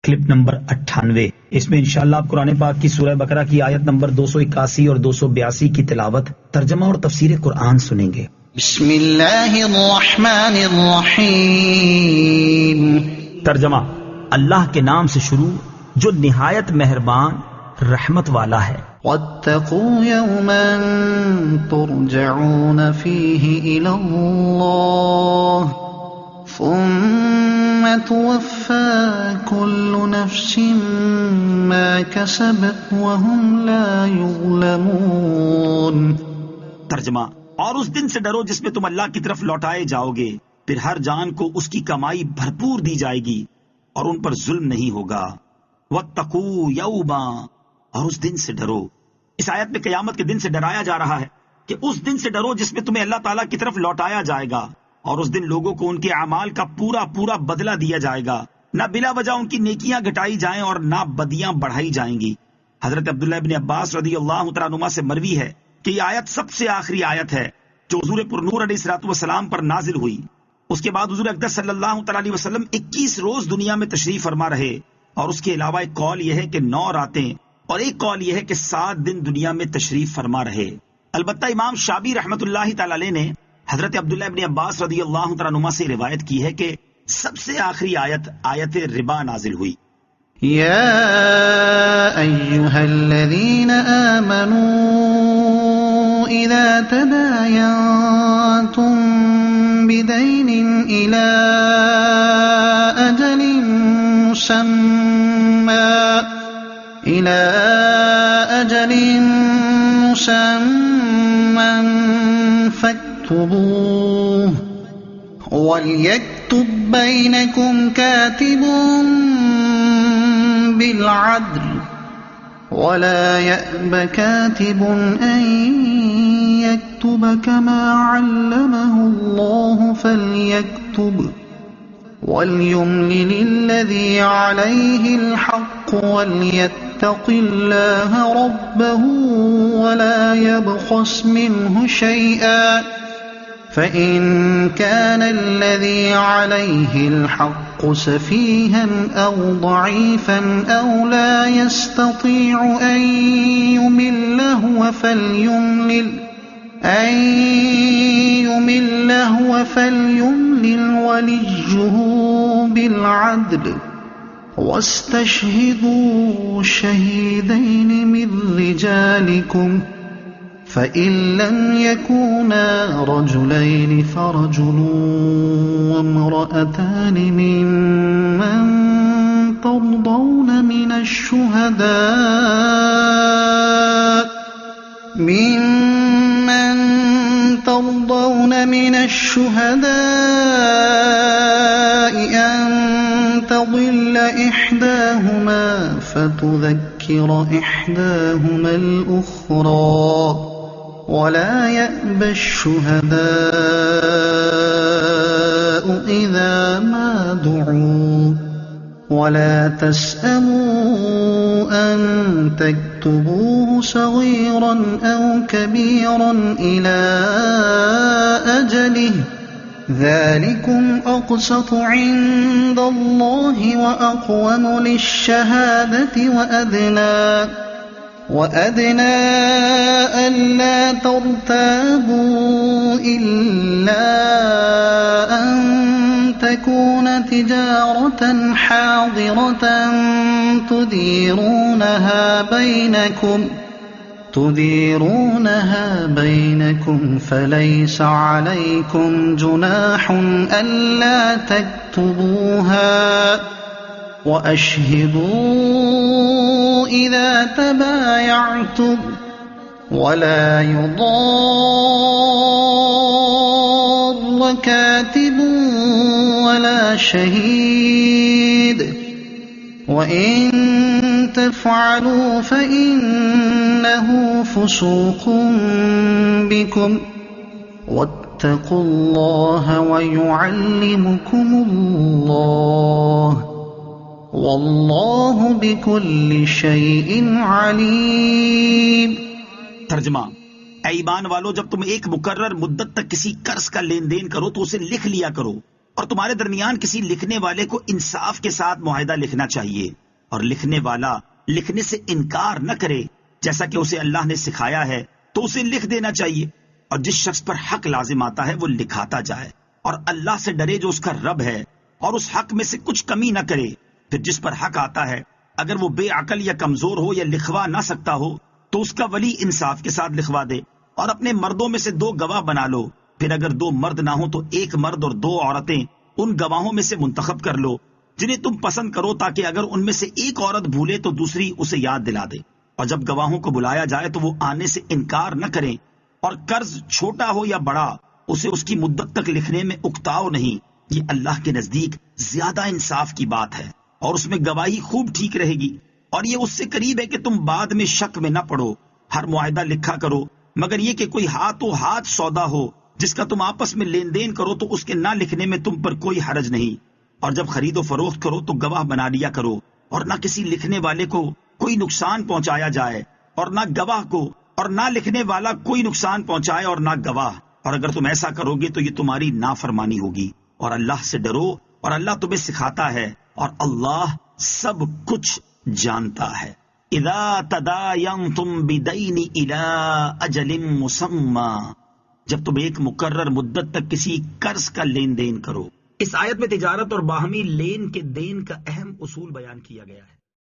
Clip number 98۔ اس میں انشاءاللہ آپ قرآن پاک کی سورہ بقرہ کی آیت نمبر 281 اور 282 کی تلاوت، ترجمہ اور تفسیر قرآن سنیں گے۔ بسم اللہ الرحمن الرحیم۔ ترجمہ: اللہ کے نام سے شروع جو نہایت مہربان رحمت والا ہے۔ واتقوا یوما ترجعون فیہ الی اللہ ثم توفى كل نفس ما كسبت وهم لا يظلمون۔ ترجمہ: اور اس دن سے ڈرو جس میں تم اللہ کی طرف لوٹائے جاؤ گے، پھر ہر جان کو اس کی کمائی بھرپور دی جائے گی اور ان پر ظلم نہیں ہوگا۔ واتقوا یوما، اور اس دن سے ڈرو۔ اس آیت میں قیامت کے دن سے ڈرایا جا رہا ہے کہ اس دن سے ڈرو جس میں تمہیں اللہ تعالیٰ کی طرف لوٹایا جائے گا، اور اس دن لوگوں کو ان کے اعمال کا پورا بدلہ دیا جائے گا، نہ بلا وجہ ان کی نیکیاں گھٹائی جائیں اور نہ بدیاں بڑھائی جائیں گی۔ حضرت عبداللہ ابن عباس رضی اللہ تعالیٰ عنہما سے مروی ہے کہ یہ آیت سب سے آخری آیت ہے جو حضور پر نور علیہ الصلوۃ والسلام پر نازل ہوئی۔ اس کے بعد حضور اقدس صلی اللہ تعالیٰ علیہ وسلم 21 روز دنیا میں تشریف فرما رہے، اور اس کے علاوہ ایک قول یہ ہے کہ 9 راتیں، اور ایک قول یہ ہے کہ 7 دن دنیا میں تشریف فرما رہے۔ البتہ امام شابی رحمۃ اللہ تعالیٰ علیہ نے حضرت عبداللہ ابن عباس رضی اللہ تعالیٰ عنہما سے روایت کی ہے کہ سب سے آخری آیت ربا نازل ہوئی۔ یا ایہا الذین آمنوا اذا تداینتم بدین الى اجل مسمى فاكتبوه وليكتب بينكم كاتب بالعدل ولا يأب كاتب أن يكتب كما علمه الله فليكتب وليملل الذي عليه الحق وليتق الله ربه ولا يبخس منه شيئا فإن كان الذي عليه الحق سفيها أو ضعيفا أو لا يستطيع أن يمل هو فليملل وليه بالعدل واستشهدوا شهيدين من رجالكم فإن لم يكونا رجلين فرجل وامرأتان ممن ترضون من الشهداء أن تضل إحداهما فتذكر إحداهما الأخرى ولا يأبى الشهداء إذا ما دعوا ولا تسأموا أن تكتبوه صغيرا أو كبيرا إلى أجله ذلكم أقسط عند الله وأقوم للشهادة وأدنى ألا ترتابوا إلا أن تكون تجارة حاضرة تديرونها بينكم فليس عليكم جناح ألا تكتبوها وأشهدوا إذا تبايعتم ولا يضار كاتب ولا شهيد وإن تفعلوا فإنه فسوق بكم واتقوا الله ويعلمكم الله واللہ بکل شیء علیم۔ ترجمہ: اے ایمان والو، جب تم ایک مقرر مدت تک کسی قرض کا لین دین کرو تو اسے لکھ لیا کرو، اور تمہارے درمیان کسی لکھنے والے کو انصاف کے ساتھ معاہدہ لکھنا چاہیے، اور لکھنے والا لکھنے سے انکار نہ کرے، جیسا کہ اسے اللہ نے سکھایا ہے تو اسے لکھ دینا چاہیے، اور جس شخص پر حق لازم آتا ہے وہ لکھاتا جائے، اور اللہ سے ڈرے جو اس کا رب ہے، اور اس حق میں سے کچھ کمی نہ کرے۔ پھر جس پر حق آتا ہے اگر وہ بے عقل یا کمزور ہو یا لکھوا نہ سکتا ہو تو اس کا ولی انصاف کے ساتھ لکھوا دے، اور اپنے مردوں میں سے 2 گواہ بنا لو، پھر اگر 2 مرد نہ ہو تو 1 مرد اور 2 عورتیں ان گواہوں میں سے منتخب کر لو جنہیں تم پسند کرو، تاکہ اگر ان میں سے ایک عورت بھولے تو دوسری اسے یاد دلا دے، اور جب گواہوں کو بلایا جائے تو وہ آنے سے انکار نہ کریں، اور قرض چھوٹا ہو یا بڑا اسے اس کی مدت تک لکھنے میں اکتاؤ نہیں، یہ اللہ کے نزدیک زیادہ انصاف کی بات ہے، اور اس میں گواہی خوب ٹھیک رہے گی، اور یہ اس سے قریب ہے کہ تم بعد میں شک میں نہ پڑو۔ ہر معاہدہ لکھا کرو، مگر یہ کہ کوئی ہاتھوں ہاتھ سودا ہو جس کا تم آپس میں لین دین کرو تو اس کے نہ لکھنے میں تم پر کوئی حرج نہیں، اور جب خرید و فروخت کرو تو گواہ بنا لیا کرو، اور نہ کسی لکھنے والے کو کوئی نقصان پہنچایا جائے، اور نہ گواہ کو، اور نہ لکھنے والا کوئی نقصان پہنچائے اور نہ گواہ، اور اگر تم ایسا کرو گے تو یہ تمہاری نافرمانی ہوگی، اور اللہ سے ڈرو، اور اللہ تمہیں سکھاتا ہے، اور اللہ سب کچھ جانتا ہے۔ اذا تداینتم بدین الی اجل مسمی، جب تم ایک مقرر مدت تک کسی قرض کا لین دین کرو۔ اس آیت میں تجارت اور باہمی لین کے دین کا اہم اصول بیان کیا گیا ہے۔